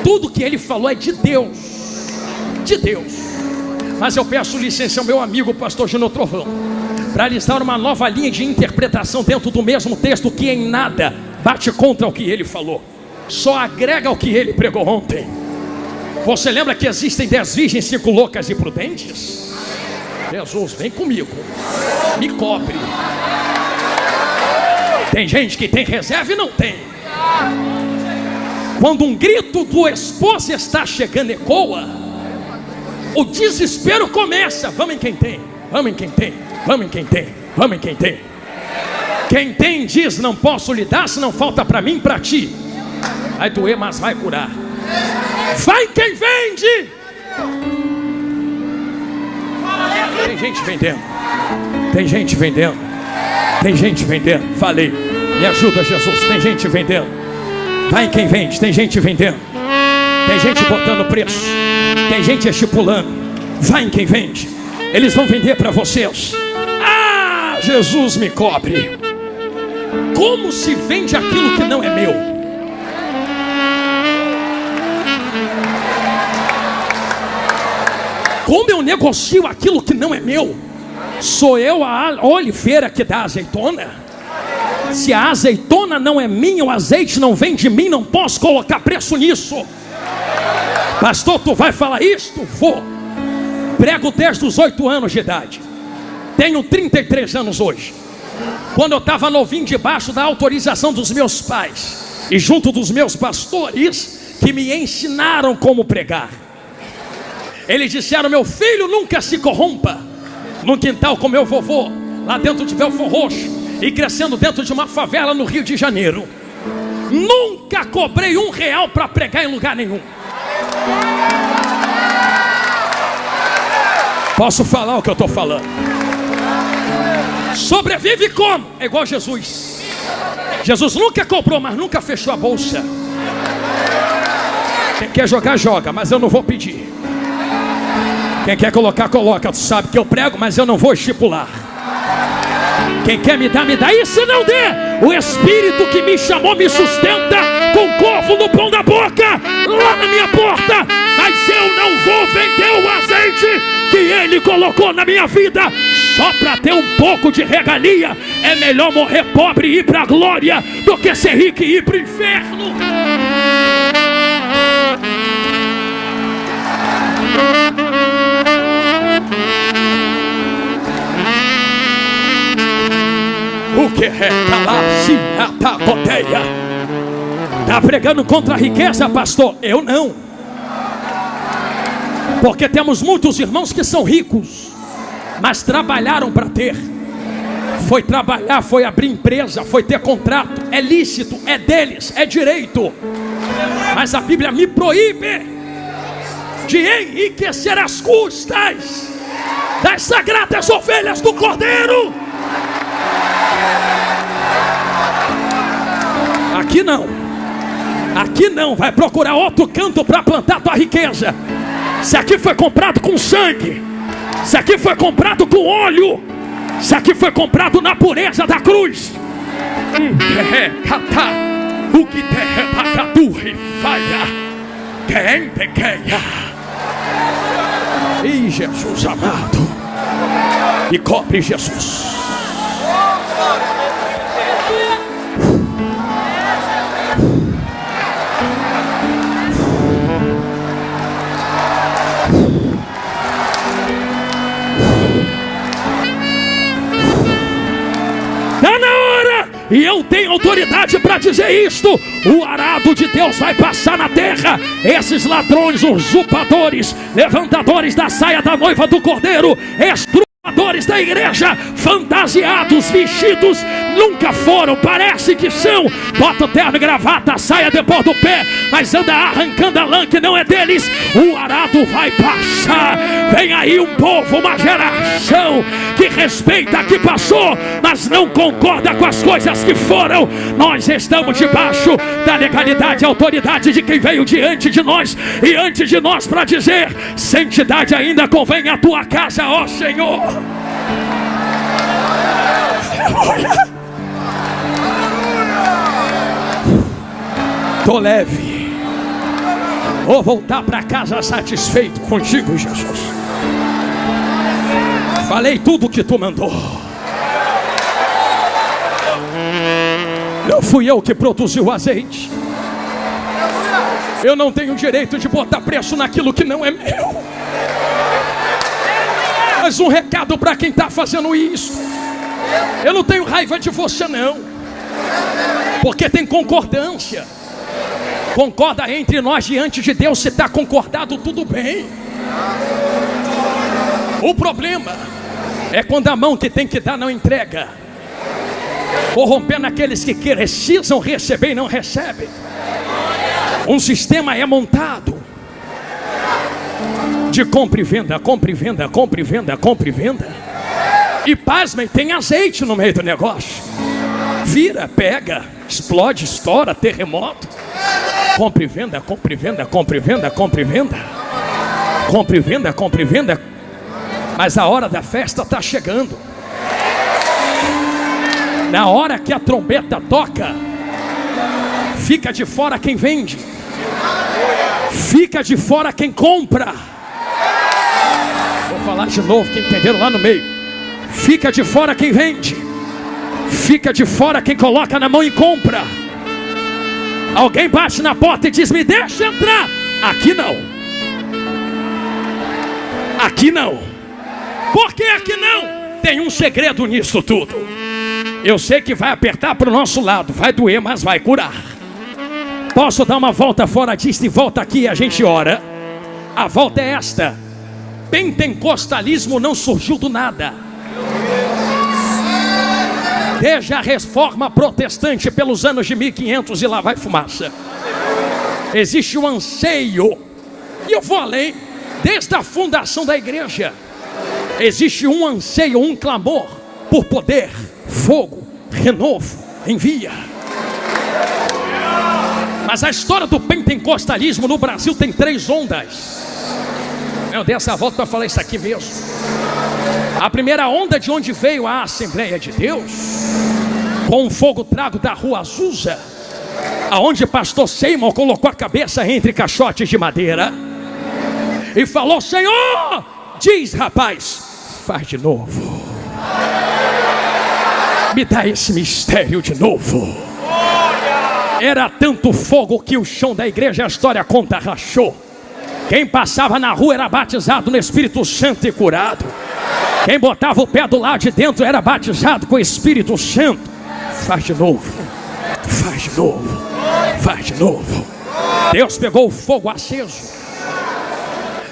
Tudo que ele falou é de Deus. De Deus. Mas eu peço licença ao meu amigo pastor Gino Trovão para lhes dar uma nova linha de interpretação dentro do mesmo texto, que em nada bate contra o que ele falou, só agrega ao que ele pregou ontem. Você lembra que existem 10 virgens, 5 loucas e prudentes? Jesus, vem comigo, me cobre. Tem gente que tem reserva e não tem. Quando um grito do esposo está chegando ecoa, o desespero começa. Vamos em quem tem, vamos em quem tem, vamos em quem tem, vamos em quem tem. Quem tem diz: não posso lhe dar, se não falta para mim, para ti. Vai doer, mas vai curar. Vai quem vende. Tem gente vendendo, tem gente vendendo, tem gente vendendo. Falei, me ajuda, Jesus. Tem gente vendendo. Vai quem vende, tem gente vendendo. Tem gente botando preço, tem gente estipulando. Vai em quem vende. Eles vão vender para vocês. Ah, Jesus, me cobre. Como se vende aquilo que não é meu? Como eu negocio aquilo que não é meu? Sou eu a oliveira que dá azeitona? Se a azeitona não é minha, o azeite não vem de mim, não posso colocar preço nisso. Pastor, tu vai falar isto? Vou. Prego desde os 8 anos de idade. Tenho 33 anos hoje. Quando eu estava novinho, debaixo da autorização dos meus pais e junto dos meus pastores, que me ensinaram como pregar. Eles disseram: meu filho, nunca se corrompa. Num quintal com meu vovô, lá dentro de Belfor Roxo, e crescendo dentro de uma favela no Rio de Janeiro, nunca cobrei R$1 para pregar em lugar nenhum. Posso falar o que eu estou falando? Sobrevive como? É igual Jesus. Jesus nunca cobrou, mas nunca fechou a bolsa. Quem quer jogar, joga, mas eu não vou pedir. Quem quer colocar, coloca. Tu sabe que eu prego, mas eu não vou estipular. Quem quer me dar, me dá. E se não der, o Espírito que me chamou me sustenta com couve no pão da boca, lá na minha porta, mas eu não vou vender o azeite que Ele colocou na minha vida só para ter um pouco de regalia. É melhor morrer pobre e ir para a glória do que ser rico e ir para o inferno. O que é calar-se a tacoteia? Está pregando contra a riqueza, pastor? Eu não. Porque temos muitos irmãos que são ricos, mas trabalharam para ter. Foi trabalhar, foi abrir empresa, foi ter contrato. É lícito, é deles, é direito. Mas a Bíblia me proíbe de enriquecer as custas das sagradas ovelhas do Cordeiro. Aqui não. Aqui não. Vai procurar outro canto para plantar tua riqueza. Se aqui foi comprado com sangue, se aqui foi comprado com óleo, se aqui foi comprado na pureza da cruz. O que e Jesus amado, e cobre Jesus. E eu tenho autoridade para dizer isto: o arado de Deus vai passar na terra. Esses ladrões, usurpadores, levantadores da saia da noiva do Cordeiro, estrupadores da igreja, fantasiados, vestidos, nunca foram, parece que são. Bota o terno e gravata, a saia depois do pé, mas anda arrancando a lã que não é deles. O arado vai passar. Vem aí um povo, uma geração que respeita, que passou, mas não concorda com as coisas que foram. Nós estamos debaixo da legalidade e autoridade de quem veio diante de nós e antes de nós para dizer: santidade ainda convém à tua casa, ó Senhor. Tô leve. Vou voltar para casa satisfeito contigo, Jesus. Falei tudo o que tu mandou. Não fui eu que produzi o azeite. Eu não tenho direito de botar preço naquilo que não é meu. Mas um recado para quem está fazendo isso: eu não tenho raiva de você não, porque tem concordância. Concorda entre nós diante de Deus. Se está concordado, tudo bem. O problema é quando a mão que tem que dar não entrega, corrompendo aqueles que precisam receber e não recebem. Um sistema é montado de compra e venda, compra e venda, compra e venda, compra e venda. E pasmem, tem azeite no meio do negócio. Vira, pega, explode, estoura, terremoto. Compra e venda, compra e venda, compra e venda, compra e venda. Compra e venda, compra e venda. Mas a hora da festa está chegando. Na hora que a trombeta toca, fica de fora quem vende, fica de fora quem compra. Vou falar de novo, que entenderam lá no meio. Fica de fora quem vende, fica de fora quem coloca na mão e compra. Alguém bate na porta e diz: me deixa entrar. Aqui não. Aqui não. Por que aqui não? Tem um segredo nisso tudo. Eu sei que vai apertar para o nosso lado, vai doer, mas vai curar. Posso dar uma volta fora disso e volta aqui e a gente ora? A volta é esta: pentecostalismo não surgiu do nada. Desde a reforma protestante pelos anos de 1500 e lá vai fumaça. Existe um anseio, e eu vou além, desde a fundação da igreja. Existe um anseio, um clamor por poder, fogo, renovo, envia. Mas a história do pentecostalismo no Brasil tem 3 ondas. Eu dei essa volta para falar isso aqui mesmo. A primeira onda, de onde veio a Assembleia de Deus, com o fogo trago da rua Azusa, aonde pastor Seymour colocou a cabeça entre caixotes de madeira e falou: Senhor, diz rapaz, faz de novo, me dá esse mistério de novo. Era tanto fogo que o chão da igreja, a história conta, rachou. Quem passava na rua era batizado no Espírito Santo e curado. Quem botava o pé do lado de dentro era batizado com o Espírito Santo. Faz de novo, faz de novo, faz de novo. Deus pegou o fogo aceso,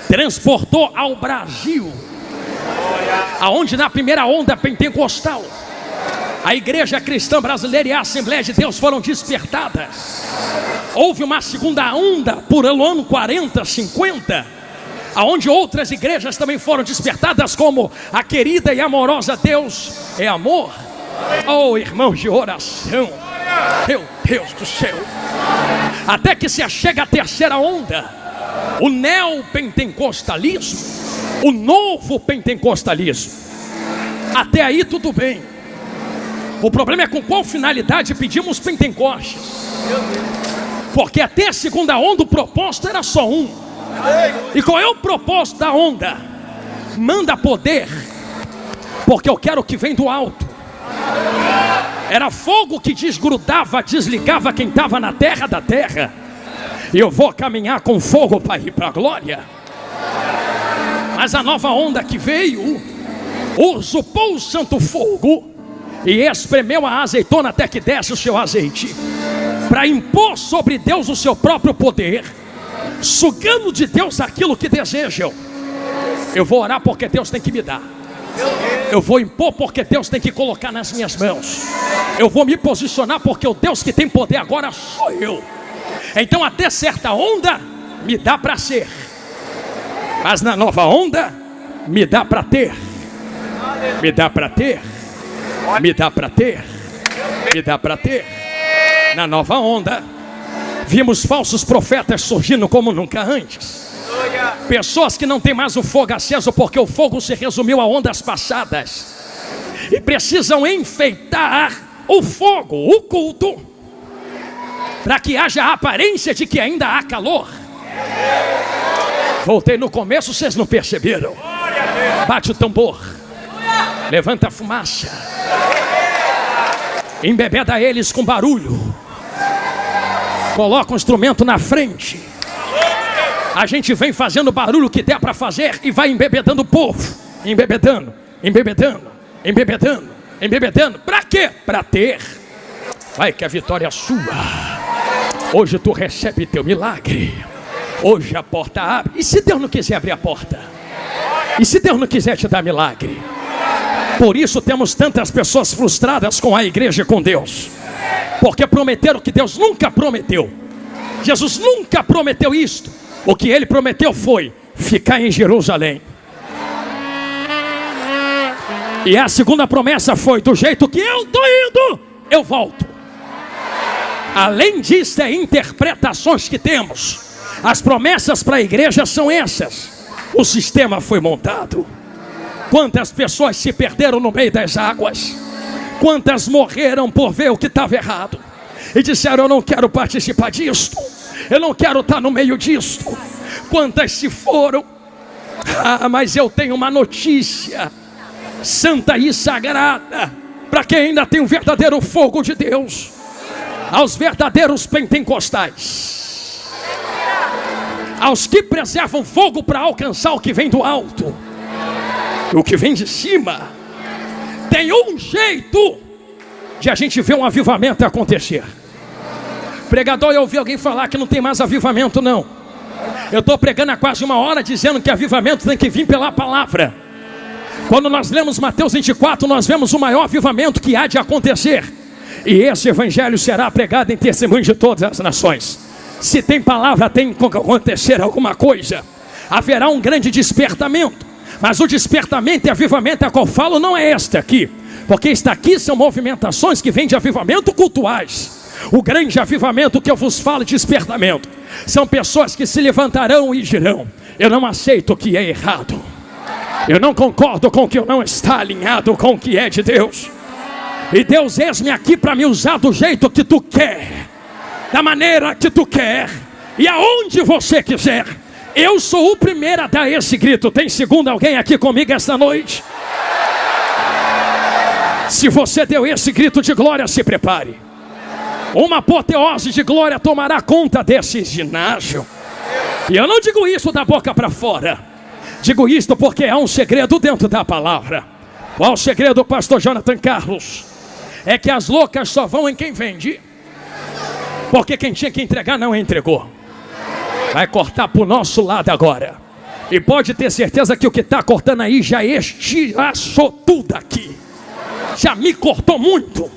transportou ao Brasil, aonde na primeira onda pentecostal a igreja cristã brasileira e a Assembleia de Deus foram despertadas. Houve uma segunda onda por ano 40, 50, aonde outras igrejas também foram despertadas, como a querida e amorosa Deus é Amor. Oh, irmãos de oração, meu Deus do céu. Até que se chega a terceira onda, o neopentecostalismo, o novo pentecostalismo. Até aí tudo bem. O problema é com qual finalidade pedimos Pentecostes. Porque até a segunda onda o propósito era só um. E qual é o propósito da onda? Manda poder, porque eu quero o que vem do alto. Era fogo que desgrudava, desligava quem estava na terra da terra. E eu vou caminhar com fogo para ir para a glória. Mas a nova onda que veio usurpou o santo fogo e espremeu a azeitona até que desce o seu azeite, para impor sobre Deus o seu próprio poder, sugando de Deus aquilo que desejam. Eu vou orar porque Deus tem que me dar. Eu vou impor porque Deus tem que colocar nas minhas mãos. Eu vou me posicionar porque o Deus que tem poder agora sou eu. Então até certa onda me dá para ser, mas na nova onda me dá para ter. Me dá para ter. Me dá para ter. Me dá para ter. Na nova onda vimos falsos profetas surgindo como nunca antes. Pessoas que não têm mais o fogo aceso, porque o fogo se resumiu a ondas passadas, e precisam enfeitar o fogo, o culto, para que haja a aparência de que ainda há calor. Voltei no começo, vocês não perceberam? Bate o tambor, levanta a fumaça, embebeda eles com barulho, coloca um instrumento na frente. A gente vem fazendo o barulho que der para fazer e vai embebedando o povo, embebedando, embebedando, embebedando, embebedando. Para quê? Para ter. Vai que a vitória é sua. Hoje tu recebe teu milagre. Hoje a porta abre. E se Deus não quiser abrir a porta? E se Deus não quiser te dar milagre? Por isso temos tantas pessoas frustradas com a igreja e com Deus, porque prometeram que Deus nunca prometeu. Jesus nunca prometeu isto. O que ele prometeu foi ficar em Jerusalém. E a segunda promessa foi: do jeito que eu estou indo, eu volto. Além disso, é interpretações que temos. As promessas para a igreja são essas. O sistema foi montado. Quantas pessoas se perderam no meio das águas? Quantas morreram por ver o que estava errado e disseram: eu não quero participar disto, eu não quero estar no meio disto. Quantas se foram? Mas eu tenho uma notícia santa e sagrada para quem ainda tem o verdadeiro fogo de Deus, aos verdadeiros pentecostais, aos que preservam fogo para alcançar o que vem do alto, o que vem de cima. Tem um jeito de a gente ver um avivamento acontecer. Pregador, eu ouvi alguém falar que não tem mais avivamento. Não, eu estou pregando há quase uma hora dizendo que avivamento tem que vir pela palavra. Quando nós lemos Mateus 24, nós vemos o maior avivamento que há de acontecer, e esse evangelho será pregado em testemunho de todas as nações. Se tem palavra, tem que acontecer alguma coisa. Haverá um grande despertamento. Mas o despertamento e avivamento a qual falo não é este aqui, porque este aqui são movimentações que vêm de avivamento cultuais. O grande avivamento que eu vos falo, despertamento, são pessoas que se levantarão e dirão: eu não aceito o que é errado, eu não concordo com o que não está alinhado com o que é de Deus, e Deus, eis-me aqui para me usar do jeito que tu quer. da maneira que tu quer e aonde você quiser. Eu sou o primeiro a dar esse grito. Tem segundo alguém aqui comigo esta noite? Se você deu esse grito de glória, se prepare. Uma apoteose de glória tomará conta desse ginásio. E eu não digo isso da boca para fora. Digo isto porque há um segredo dentro da palavra. Qual o segredo, pastor Jonathan Carlos? É que as loucas só vão em quem vende, porque quem tinha que entregar não entregou. Vai cortar pro nosso lado agora. E pode ter certeza que o que está cortando aí já estilhaçou tudo aqui. Já me cortou muito.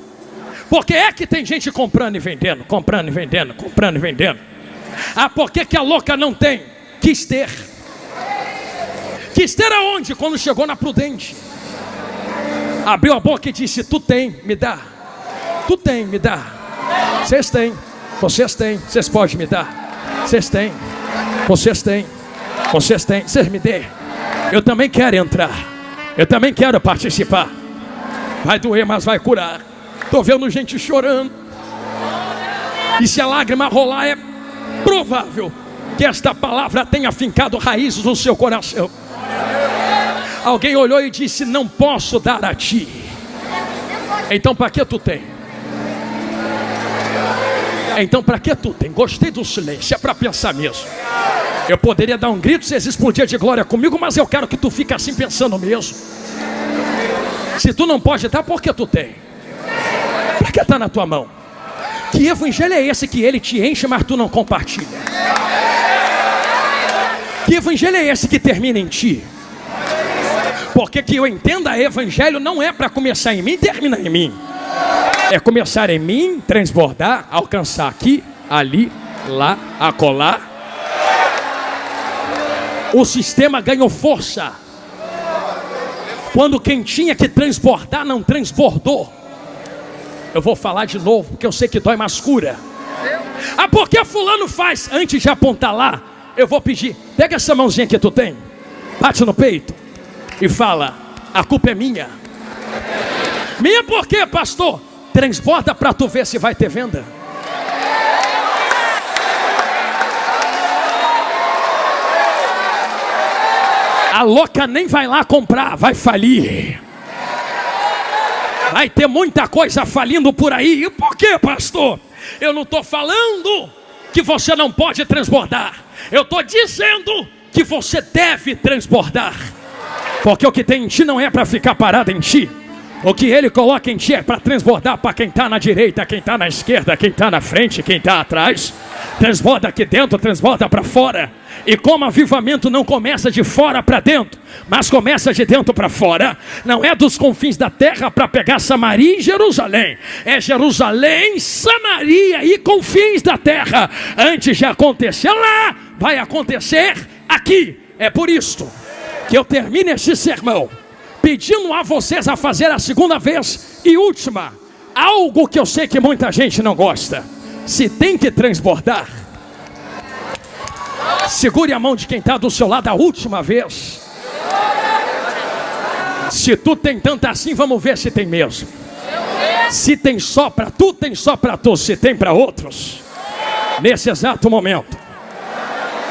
Porque é que tem gente comprando e vendendo, comprando e vendendo, comprando e vendendo. Ah, por que a louca não tem? Quis ter. Quis ter aonde? Quando chegou na Prudente. Abriu a boca e disse: tu tem, me dá. Tu tem, me dá. Vocês têm, vocês podem me dar. Vocês têm, vocês têm, vocês me dêem. Eu também quero entrar. Eu também quero participar. Vai doer, mas vai curar. Estou vendo gente chorando. E se a lágrima rolar, é provável que esta palavra tenha fincado raízes no seu coração. Alguém olhou e disse: não posso dar a ti. Então para que tu tem? Então para que tu tem? Gostei do silêncio, é para pensar mesmo. Eu poderia dar um grito, vocês explodiam de glória comigo, mas eu quero que tu fique assim pensando mesmo. Se tu não pode dar, por que tu tem? Por que está na tua mão? Que evangelho é esse que ele te enche, mas tu não compartilha? Que evangelho é esse que termina em ti? Porque que eu entenda, evangelho não é para começar em mim e terminar em mim. É começar em mim, transbordar, alcançar aqui, ali, lá, acolá. O sistema ganhou força quando quem tinha que transbordar não transbordou. Eu vou falar de novo, porque eu sei que dói, mas cura. Ah, porque fulano faz? Antes de apontar lá, eu vou pedir: pega essa mãozinha que tu tem, bate no peito e fala: a culpa é minha. Minha por quê, pastor? Transborda para tu ver se vai ter venda. A louca nem vai lá comprar, vai falir. Vai ter muita coisa falindo por aí. E por quê, pastor? Eu não estou falando que você não pode transbordar. Eu estou dizendo que você deve transbordar. Porque o que tem em ti não é para ficar parado em ti. O que ele coloca em ti é para transbordar para quem está na direita, quem está na esquerda, quem está na frente, quem está atrás. Transborda aqui dentro, transborda para fora. E como avivamento não começa de fora para dentro, mas começa de dentro para fora, não é dos confins da terra para pegar Samaria e Jerusalém. É Jerusalém, Samaria e confins da terra. Antes de acontecer lá, vai acontecer aqui. É por isto que eu termino esse sermão pedindo a vocês a fazer a segunda vez e última, algo que eu sei que muita gente não gosta. Se tem que transbordar, segure a mão de quem está do seu lado a última vez. Se tu tem tanto assim, vamos ver se tem mesmo. Se tem só para tu, tem só para tu. Se tem para outros, nesse exato momento,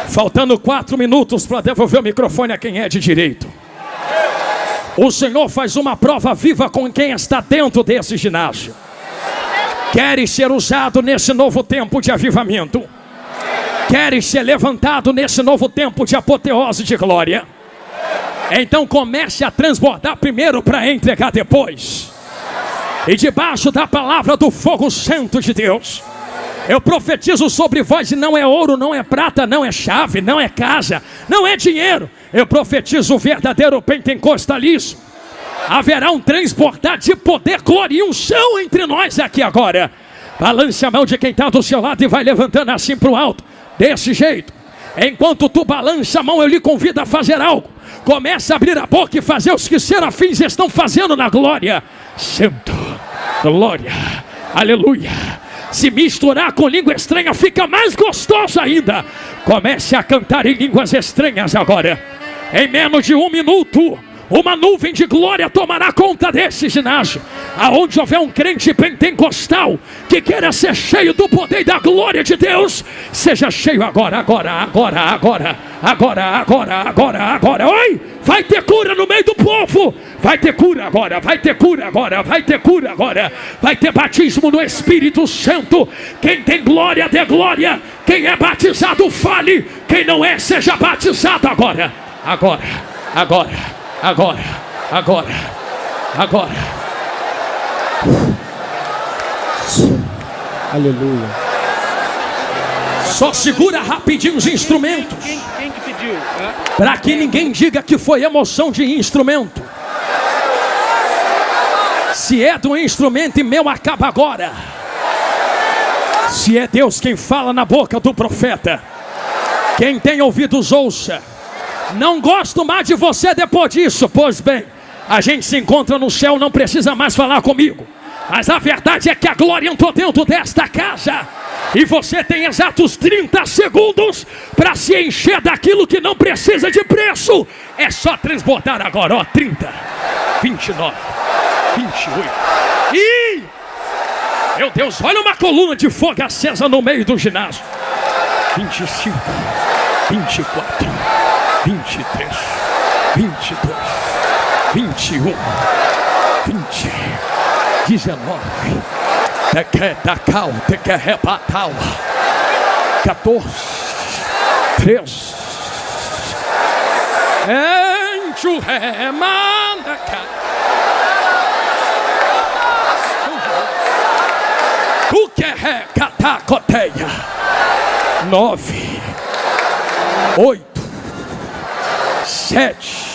faltando 4 minutos para devolver o microfone a quem é de direito, o Senhor faz uma prova viva com quem está dentro desse ginásio. Queres ser usado nesse novo tempo de avivamento? Queres ser levantado nesse novo tempo de apoteose de glória? Então comece a transbordar primeiro para entregar depois. E debaixo da palavra do fogo santo de Deus, eu profetizo sobre vós, e não é ouro, não é prata, não é chave, não é casa, não é dinheiro. Eu profetizo o verdadeiro pentecostalismo. Haverá um transbordar de poder, glória e unção entre nós aqui agora. Balance a mão de quem está do seu lado e vai levantando assim para o alto, desse jeito. Enquanto tu balança a mão, eu lhe convido a fazer algo. Começa a abrir a boca e fazer os que serafins estão fazendo na glória. Santo, glória, aleluia. Se misturar com língua estranha fica mais gostoso ainda. Comece a cantar em línguas estranhas agora. Em menos de 1 minuto, uma nuvem de glória tomará conta desse ginásio. Aonde houver um crente pentecostal que queira ser cheio do poder e da glória de Deus, seja cheio agora. Oi! Vai ter cura no meio do povo. Vai ter cura agora. Vai ter batismo no Espírito Santo. Quem tem glória, dê glória. Quem é batizado, fale. Quem não é, seja batizado agora. Agora. Aleluia. Só segura rapidinho os instrumentos. Quem que pediu? Para que ninguém diga que foi emoção de instrumento. Se é do instrumento, e meu acaba agora. Se é Deus quem fala na boca do profeta, quem tem ouvidos ouça. Não gosto mais de você depois disso. Pois bem, a gente se encontra no céu, não precisa mais falar comigo. Mas a verdade é que a glória entrou dentro desta casa. E você tem exatos 30 segundos para se encher daquilo que não precisa de preço. É só transbordar agora, ó, 30, 29, 28. Ih! Meu Deus, olha uma coluna de fogo acesa no meio do ginásio. 25, 24, 23, 22, 21, 20, 19. Te quer tacal, te quer rebatal. 14, 13. Encho remanda. O que é catacoteia? 9, 8, 7.